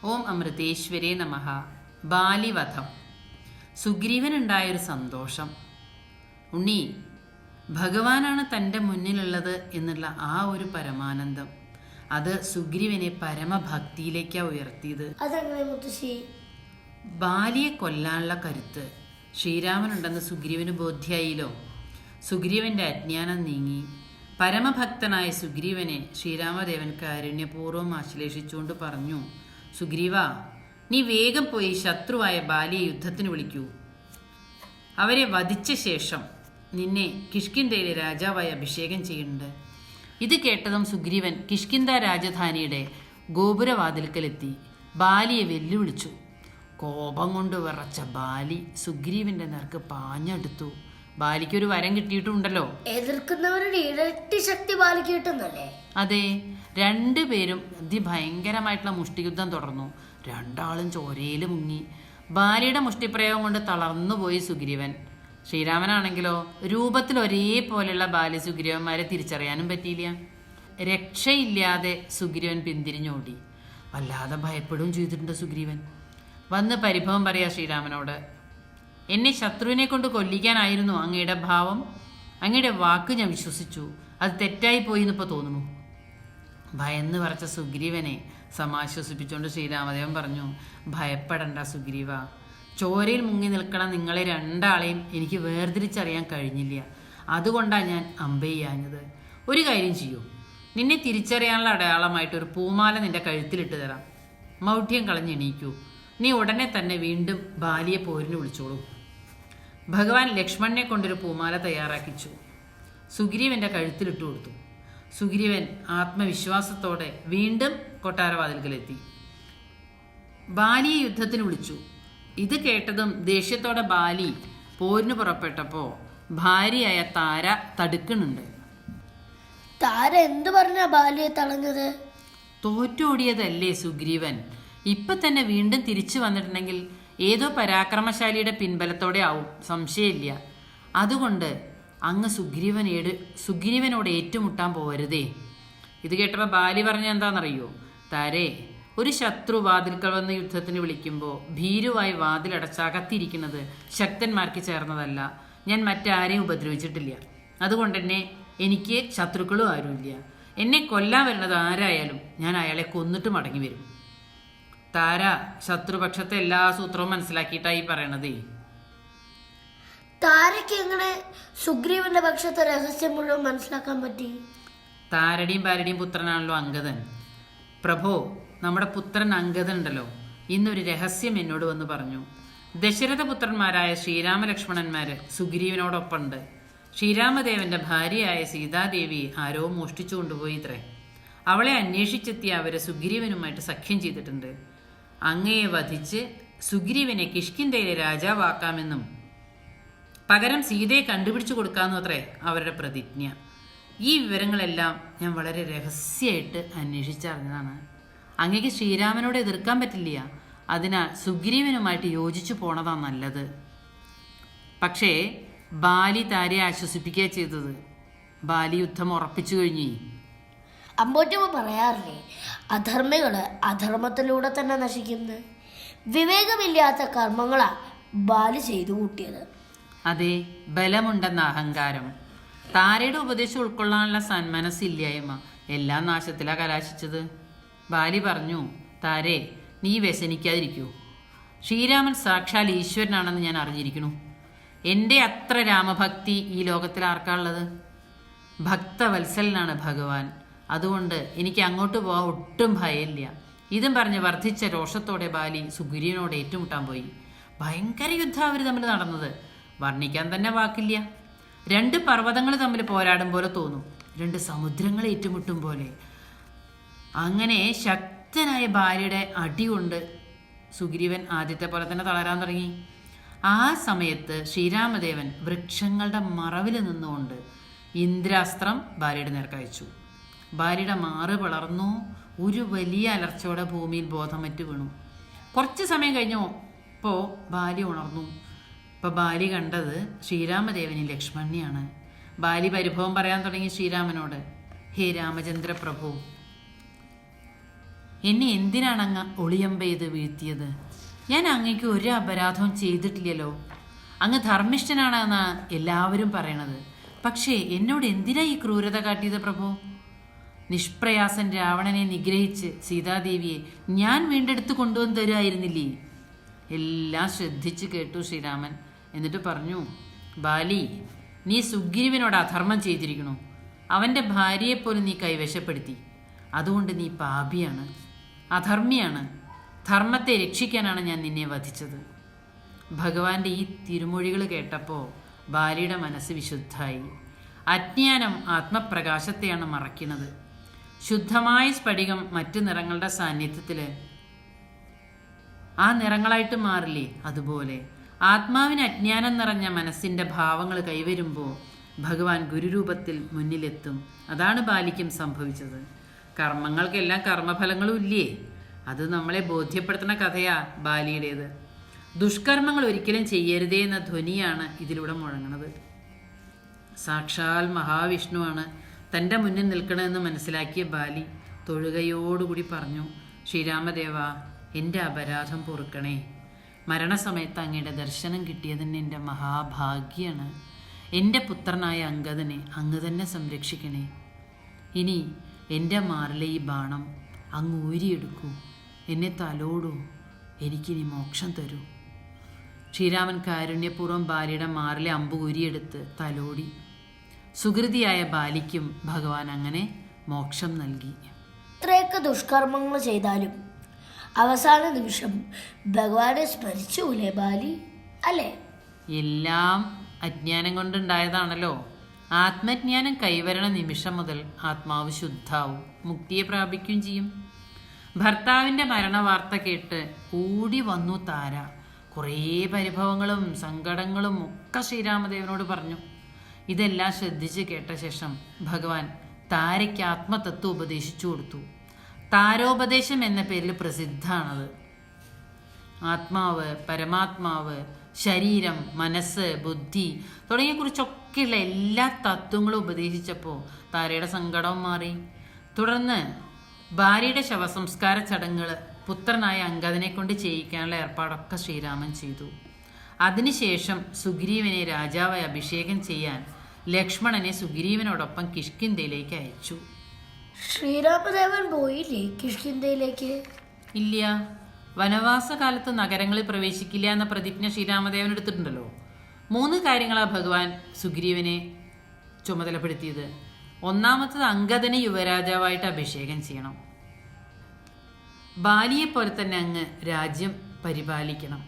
ഓം അമൃതേശ്വരേ നമഃ. ബാലിവധം. സുഗ്രീവനുണ്ടായൊരു സന്തോഷം. ഉണ്ണി, ഭഗവാനാണ് തൻ്റെ മുന്നിലുള്ളത് എന്നുള്ള ആ ഒരു പരമാനന്ദം, അത് സുഗ്രീവനെ പരമഭക്തിയിലേക്കാണ് ഉയർത്തിയത്. ബാലിയെ കൊല്ലാനുള്ള കരുത്ത് ശ്രീരാമനുണ്ടെന്ന് സുഗ്രീവന് ബോധ്യായില്ലോ. സുഗ്രീവന്റെ അജ്ഞാനം നീങ്ങി. പരമഭക്തനായ സുഗ്രീവനെ ശ്രീരാമദേവൻ കാരുണ്യപൂർവ്വം ആശ്ലേഷിച്ചുകൊണ്ട് പറഞ്ഞു, സുഗ്രീവ, നീ വേഗം പോയി ശത്രുവായ ബാലിയെ യുദ്ധത്തിന് വിളിക്കൂ. അവരെ വധിച്ച ശേഷം നിന്നെ കിഷ്കിന്ധയിലെ രാജാവായി അഭിഷേകം ചെയ്യുന്നുണ്ട്. ഇത് കേട്ടതും സുഗ്രീവൻ കിഷ്കിന്ധ രാജധാനിയുടെ ഗോപുരവാതിൽക്കലെത്തി ബാലിയെ വെല്ലുവിളിച്ചു. കോപം കൊണ്ട് വിറച്ച ബാലി സുഗ്രീവന്റെ നേർക്ക് പാഞ്ഞെടുത്തു. ബാലിക്കൊരു വരം കിട്ടിയിട്ടുണ്ടല്ലോ. എതിർക്കുന്നവരുടെ ഇരട്ടി ശക്തി ബാലിക്ക് കിട്ടുന്നല്ലേ? അതെ, രണ്ടുപേരും അതിഭയങ്കരമായിട്ടുള്ള മുഷ്ടിയുദ്ധം തുടർന്നു. രണ്ടാളും ചോരയിൽ മുങ്ങി. ബാലിയുടെ മുഷ്ടിപ്രയോഗം കൊണ്ട് തളർന്നുപോയി സുഗ്രീവൻ. ശ്രീരാമനാണെങ്കിലോ രൂപത്തിൽ ഒരേപോലെയുള്ള ബാലി സുഗ്രീവന്മാരെ തിരിച്ചറിയാനും പറ്റിയില്ല. രക്ഷയില്ലാതെ സുഗ്രീവൻ പിന്തിരിഞ്ഞോടി. വല്ലാതെ ഭയപ്പെടുകയും ചെയ്തിട്ടുണ്ട് സുഗ്രീവൻ. വന്ന് പരിഭവം പറയാ ശ്രീരാമനോട്, എന്നെ ശത്രുവിനെ കൊണ്ട് കൊല്ലിക്കാനായിരുന്നു അങ്ങയുടെ ഭാവം. അങ്ങയുടെ വാക്ക് ഞാൻ വിശ്വസിച്ചു. അത് തെറ്റായി പോയി എന്നിപ്പോൾ തോന്നുന്നു. ഭയന്ന് പറച്ച സുഗ്രീവനെ സമാശ്വസിപ്പിച്ചുകൊണ്ട് ശ്രീരാമദേവൻ പറഞ്ഞു, ഭയപ്പെടണ്ട സുഗ്രീവ. ചോരയിൽ മുങ്ങി നിൽക്കണ നിങ്ങളെ രണ്ടാളെയും എനിക്ക് വേർതിരിച്ചറിയാൻ കഴിഞ്ഞില്ല. അതുകൊണ്ടാണ് ഞാൻ അമ്പെയ്യാഞ്ഞത്. ഒരു കാര്യം ചെയ്യൂ, നിന്നെ തിരിച്ചറിയാനുള്ള അടയാളമായിട്ട് ഒരു പൂമാല നിന്റെ കഴുത്തിലിട്ട് തരാം. മൗഢ്യം കളഞ്ഞെണീക്കൂ. നീ ഉടനെ തന്നെ വീണ്ടും ബാലിയെ പോരിന് വിളിച്ചോളൂ. ഭഗവാൻ ലക്ഷ്മണനെ കൊണ്ടൊരു പൂമാല തയ്യാറാക്കിച്ചു. സുഗ്രീവന്റെ കഴുത്തിലിട്ട് കൊടുത്തു. സുഗ്രീവൻ ആത്മവിശ്വാസത്തോടെ വീണ്ടും കൊട്ടാരവാതിൽക്കലെത്തി. ബാലിയെ യുദ്ധത്തിന് വിളിച്ചു. ഇത് കേട്ടതും ദേഷ്യത്തോടെ ബാലി പോരിന് പുറപ്പെട്ടപ്പോൾ ഭാര്യയായ താര തടുക്കുന്നുണ്ട്. താര എന്തു പറഞ്ഞാ ബാലിയെ തളഞ്ഞത്? തോറ്റോടിയതല്ലേ സുഗ്രീവൻ. ഇപ്പൊ തന്നെ വീണ്ടും തിരിച്ചു വന്നിട്ടുണ്ടെങ്കിൽ ഏതോ പരാക്രമശാലിയുടെ പിൻബലത്തോടെ ആവും, സംശയമില്ല. അതുകൊണ്ട് അങ്ങ് സുഗ്രീവനോട് ഏറ്റുമുട്ടാൻ പോവരുതേ. ഇത് കേട്ടപ്പോൾ ബാലി പറഞ്ഞ എന്താണെന്നറിയോ? താരേ, ഒരു ശത്രു വാതിൽക്കൽ വന്ന് യുദ്ധത്തിന് വിളിക്കുമ്പോൾ ഭീരുവായി വാതിലടച്ചകത്തിരിക്കുന്നത് ശക്തന്മാർക്ക് ചേർന്നതല്ല. ഞാൻ മറ്റാരെയും ഉപദ്രവിച്ചിട്ടില്ല. അതുകൊണ്ട് തന്നെ എനിക്ക് ശത്രുക്കളും ആരുമില്ല. എന്നെ കൊല്ലാൻ വരുന്നത് ആരായാലും ഞാൻ അയാളെ കൊന്നിട്ട് മടങ്ങി വരും. താര ശത്രുപക്ഷത്തെ എല്ലാ സൂത്രവും മനസ്സിലാക്കിയിട്ടായി പറയണതേ. താരയ്ക്ക് എങ്ങനെ സുഗ്രീവന്റെ പക്ഷത്തെ രഹസ്യം മുഴുവൻ മനസ്സിലാക്കാൻ പറ്റി? താരടിയും ബാലടിയും പുത്രനാണല്ലോ അങ്കദൻ. പ്രഭോ, നമ്മുടെ പുത്രൻ അങ്കദൻ ഉണ്ടല്ലോ, ഇന്നൊരു രഹസ്യം എന്നോട് വന്ന് പറഞ്ഞു. ദശരഥപുത്രന്മാരായ ശ്രീരാമലക്ഷ്മണന്മാര് സുഗ്രീവനോടൊപ്പമുണ്ട്. ശ്രീരാമദേവന്റെ ഭാര്യയായ സീതാദേവി ആരോ മോഷ്ടിച്ചു കൊണ്ടുപോയി ഇത്രേ. അവളെ അന്വേഷിച്ചെത്തിയ അവര് സുഗ്രീവനുമായിട്ട് സഖ്യം ചെയ്തിട്ടുണ്ട്. അങ്ങയെ വധിച്ച് സുഗ്രീവനെ കിഷ്കിന്ധയിലെ രാജാവാക്കാമെന്നും പകരം സീതയെ കണ്ടുപിടിച്ചു കൊടുക്കാമെന്നും അത്രേ അവരുടെ പ്രതിജ്ഞ. ഈ വിവരങ്ങളെല്ലാം ഞാൻ വളരെ രഹസ്യമായിട്ട് അന്വേഷിച്ചറിഞ്ഞതാണ്. അങ്ങേക്ക് ശ്രീരാമനോട് എതിർക്കാൻ പറ്റില്ല. അതിനാൽ സുഗ്രീവനുമായിട്ട് യോജിച്ചു പോണതാണ് നല്ലത്. പക്ഷേ ബാലി താരയെ ആശ്വസിപ്പിക്കുക ചെയ്തത്. ബാലി യുദ്ധം ഉറപ്പിച്ചു കഴിഞ്ഞു. അമ്പോറ്റമ്മ പറയാറില്ലേ, അധർമ്മികള് അധർമ്മത്തിലൂടെ തന്നെ നശിക്കുന്നത്. വിവേകമില്ലാത്ത കർമ്മങ്ങളാ ബാലി ചെയ്തു കൂട്ടിയത്. അതെ, ബലമുണ്ടെന്ന അഹങ്കാരം. താരയുടെ ഉപദേശം ഉൾക്കൊള്ളാനുള്ള സന്മനസ്സില്ലായ്മ എല്ലാം നാശത്തിലാ കലാശിച്ചത്. ബാലി പറഞ്ഞു, താരേ, നീ വ്യസനിക്കാതിരിക്കൂ. ശ്രീരാമൻ സാക്ഷാൽ ഈശ്വരനാണെന്ന് ഞാൻ അറിഞ്ഞിരിക്കുന്നു. എൻ്റെ അത്ര രാമഭക്തി ഈ ലോകത്തിൽ ആർക്കാണുള്ളത്? ഭക്തവത്സലനാണ് ഭഗവാൻ. അതുകൊണ്ട് എനിക്ക് അങ്ങോട്ട് പോകാൻ ഒട്ടും ഭയമില്ല. ഇതും പറഞ്ഞ് വർദ്ധിച്ച രോഷത്തോടെ ബാലി സുഗ്രീവനോട് ഏറ്റുമുട്ടാൻ പോയി. ഭയങ്കര യുദ്ധം അവർ തമ്മിൽ നടന്നത്. വർണ്ണിക്കാൻ തന്നെ വാക്കില്ല. രണ്ട് പർവ്വതങ്ങൾ തമ്മിൽ പോരാടും പോലെ തോന്നും, രണ്ട് സമുദ്രങ്ങൾ ഏറ്റുമുട്ടും പോലെ. അങ്ങനെ ശക്തനായ ബാലിയുടെ അടി കൊണ്ട് സുഗ്രീവൻ ആദ്യത്തെ പോലെ തന്നെ തളരാൻ തുടങ്ങി. ആ സമയത്ത് ശ്രീരാമദേവൻ വൃക്ഷങ്ങളുടെ മറവിൽ നിന്നുകൊണ്ട് ഇന്ദ്രാസ്ത്രം ബാലിയുടെ നേർക്കയച്ചു. ബാലിയുടെ മാറ് പിളർന്നു. ഒരു വലിയ അലർച്ചയോടെ ഭൂമിയിൽ ബോധമറ്റ് വീണു. കുറച്ച് സമയം കഴിഞ്ഞപ്പോൾ ബാലി ഉണർന്നു. ഇപ്പം ബാലി കണ്ടത് ശ്രീരാമദേവനും ലക്ഷ്മണനെയാണ്. ബാലി പരിഭവം പറയാൻ തുടങ്ങി ശ്രീരാമനോട്. ഹേ രാമചന്ദ്ര പ്രഭു, എന്നെ എന്തിനാണ് അങ്ങ് ഒളിയമ്പ ചെയ്ത് വീഴ്ത്തിയത്? ഞാൻ അങ്ങേക്ക് ഒരു അപരാധവും ചെയ്തിട്ടില്ലല്ലോ. അങ്ങ് ധർമ്മിഷ്ഠനാണെന്നാണ് എല്ലാവരും പറയണത്. പക്ഷേ എന്നോട് എന്തിനാ ഈ ക്രൂരത കാട്ടിയത് പ്രഭു? നിഷ്പ്രയാസൻ രാവണനെ നിഗ്രഹിച്ച് സീതാദേവിയെ ഞാൻ വീണ്ടെടുത്ത് കൊണ്ടുവന്ന് തരുമായിരുന്നില്ലേ? എല്ലാം ശ്രദ്ധിച്ച് കേട്ടു ശ്രീരാമൻ. എന്നിട്ട് പറഞ്ഞു, ബാലി, നീ സുഗ്രീവനോട് അധർമ്മം ചെയ്തിരിക്കണു. അവൻ്റെ ഭാര്യയെപ്പോലും നീ കൈവശപ്പെടുത്തി. അതുകൊണ്ട് നീ പാപിയാണ്, അധർമ്മിയാണ്. ധർമ്മത്തെ രക്ഷിക്കാനാണ് ഞാൻ നിന്നെ വധിച്ചത്. ഭഗവാന്റെ ഈ തിരുമൊഴികൾ കേട്ടപ്പോൾ ബാലിയുടെ മനസ്സ് വിശുദ്ധായി. അജ്ഞാനം ആത്മപ്രകാശത്തെയാണ് മറയ്ക്കുന്നത്. ശുദ്ധമായ സ്ഫടികം മറ്റു നിറങ്ങളുടെ സാന്നിധ്യത്തിൽ ആ നിറങ്ങളായിട്ട് മാറില്ലേ? അതുപോലെ ആത്മാവിന് അജ്ഞാനം നിറഞ്ഞ മനസ്സിൻ്റെ ഭാവങ്ങൾ കൈവരുമ്പോൾ ഭഗവാൻ ഗുരുരൂപത്തിൽ മുന്നിലെത്തും. അതാണ് ബാലിക്കും സംഭവിച്ചത്. കർമ്മങ്ങൾക്കെല്ലാം കർമ്മഫലങ്ങളും ഇല്ലേ? അത് നമ്മളെ ബോധ്യപ്പെടുത്തുന്ന കഥയാ ബാലിയുടേത്. ദുഷ്കർമ്മങ്ങൾ ഒരിക്കലും ചെയ്യരുതേ എന്ന ധ്വനിയാണ് ഇതിലൂടെ മുഴങ്ങുന്നത്. സാക്ഷാൽ മഹാവിഷ്ണുവാണ് തൻ്റെ മുന്നിൽ നിൽക്കണമെന്ന് മനസ്സിലാക്കിയ ബാലി തൊഴുകയോടുകൂടി പറഞ്ഞു, ശ്രീരാമദേവ, എൻ്റെ അപരാധം പൊറുക്കണേ. മരണസമയത്ത് അങ്ങയുടെ ദർശനം കിട്ടിയതിന് എൻ്റെ മഹാഭാഗ്യാണ്. എൻ്റെ പുത്രനായ അങ്കദനെ അങ്ങ് തന്നെ സംരക്ഷിക്കണേ. ഇനി എൻ്റെ മാറിലെ ഈ ബാണം അങ്ങ് ഊരിയെടുക്കൂ, എന്നെ തലോടൂ, എനിക്കിനി മോക്ഷം തരൂ. ശ്രീരാമൻ കാരുണ്യപൂർവ്വം ബാലിയുടെ മാറിലെ അമ്പ് ഊരിയെടുത്ത് തലോടി. സുഹൃതിയായ ബാലിക്കും ഭഗവാൻ അങ്ങനെ മോക്ഷം നൽകി. എത്രയൊക്കെ ദുഷ്കർമ്മങ്ങൾ ചെയ്താലും അവസാന നിമിഷം ഭഗവാനെ സ്മരിച്ചൂലേ ബാലി, അല്ലേ? എല്ലാം അജ്ഞാനം കൊണ്ടുണ്ടായതാണല്ലോ. ആത്മജ്ഞാനം കൈവരണ നിമിഷം മുതൽ ആത്മാവ് ശുദ്ധാവും, മുക്തിയെ പ്രാപിക്കുകയും ചെയ്യും. ഭർത്താവിൻ്റെ മരണവാർത്ത കേട്ട് ഓടി വന്നു താര. കുറേ പരിഭവങ്ങളും സങ്കടങ്ങളും ഒക്കെ ശ്രീരാമദേവനോട് പറഞ്ഞു. ഇതെല്ലാം ശ്രദ്ധിച്ച് കേട്ട ശേഷം ഭഗവാൻ താരയ്ക്ക് ആത്മതത്വം ഉപദേശിച്ചു കൊടുത്തു. താരോപദേശം എന്ന പേരിൽ പ്രസിദ്ധമാണത്. ആത്മാവ്, പരമാത്മാവ്, ശരീരം, മനസ്സ്, ബുദ്ധി തുടങ്ങിയ കുറിച്ചൊക്കെയുള്ള എല്ലാ തത്വങ്ങളും ഉപദേശിച്ചപ്പോൾ താരയുടെ സങ്കടവും മാറി. തുടർന്ന് ഭാര്യയുടെ ശവസംസ്കാര ചടങ്ങുകൾ പുത്രനായ അങ്കദനെ കൊണ്ട് ചെയ്യിക്കാനുള്ള ഏർപ്പാടൊക്കെ ശ്രീരാമൻ ചെയ്തു. അതിനുശേഷം സുഗ്രീവനെ രാജാവായി അഭിഷേകം ചെയ്യാൻ ലക്ഷ്മണനെ സുഗ്രീവനോടൊപ്പം കിഷ്കിന്ധയിലേക്ക് അയച്ചു. ശ്രീരാമദേവൻ പോയില്ലേ കിഷ്കിന്ധയിലേക്ക്? ഇല്ല. വനവാസകാലത്ത് നഗരങ്ങളിൽ പ്രവേശിക്കില്ല എന്ന പ്രതിജ്ഞ ശ്രീരാമദേവൻ എടുത്തിട്ടുണ്ടല്ലോ. 3 കാര്യങ്ങളാണ് ഭഗവാൻ സുഗ്രീവനെ ചുമതലപ്പെടുത്തിയത്. ഒന്നാമത്തത് അങ്കദനെ യുവരാജാവായിട്ട് അഭിഷേകം ചെയ്യണം. ബാലിയെ പോലെ തന്നെ അങ്ങ് രാജ്യം പരിപാലിക്കണം.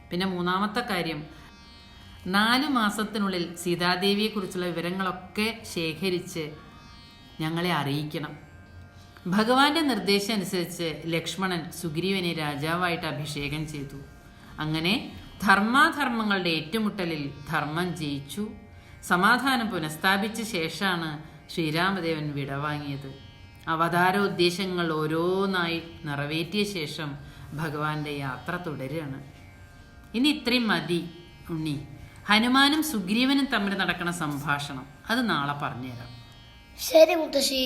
പിന്നെ 3-ാമത്തെ കാര്യം, 4 മാസത്തിനുള്ളിൽ സീതാദേവിയെക്കുറിച്ചുള്ള വിവരങ്ങളൊക്കെ ശേഖരിച്ച് ഞങ്ങളെ അറിയിക്കണം. ഭഗവാന്റെ നിർദ്ദേശം അനുസരിച്ച് ലക്ഷ്മണൻ സുഗ്രീവനെ രാജാവായിട്ട് അഭിഷേകം ചെയ്തു. അങ്ങനെ ധർമാധർമ്മങ്ങളുടെ ഏറ്റുമുട്ടലിൽ ധർമ്മം ജയിച്ചു. സമാധാനം പുനഃസ്ഥാപിച്ച ശേഷമാണ് ശ്രീരാമദേവൻ വിടവാങ്ങിയത്. അവതാരോദ്ദേശങ്ങൾ ഓരോന്നായി നിറവേറ്റിയ ശേഷം ഭഗവാന്റെ യാത്ര തുടരുകയാണ്. ഇനി ഇത്രയും മതി ഉണ്ണി. ഹനുമാനും സുഗ്രീവനും തമ്മിൽ നടക്കുന്ന സംഭാഷണം അത് നാളെ പറഞ്ഞുതരാം. ശരി മുത്തശ്ശി.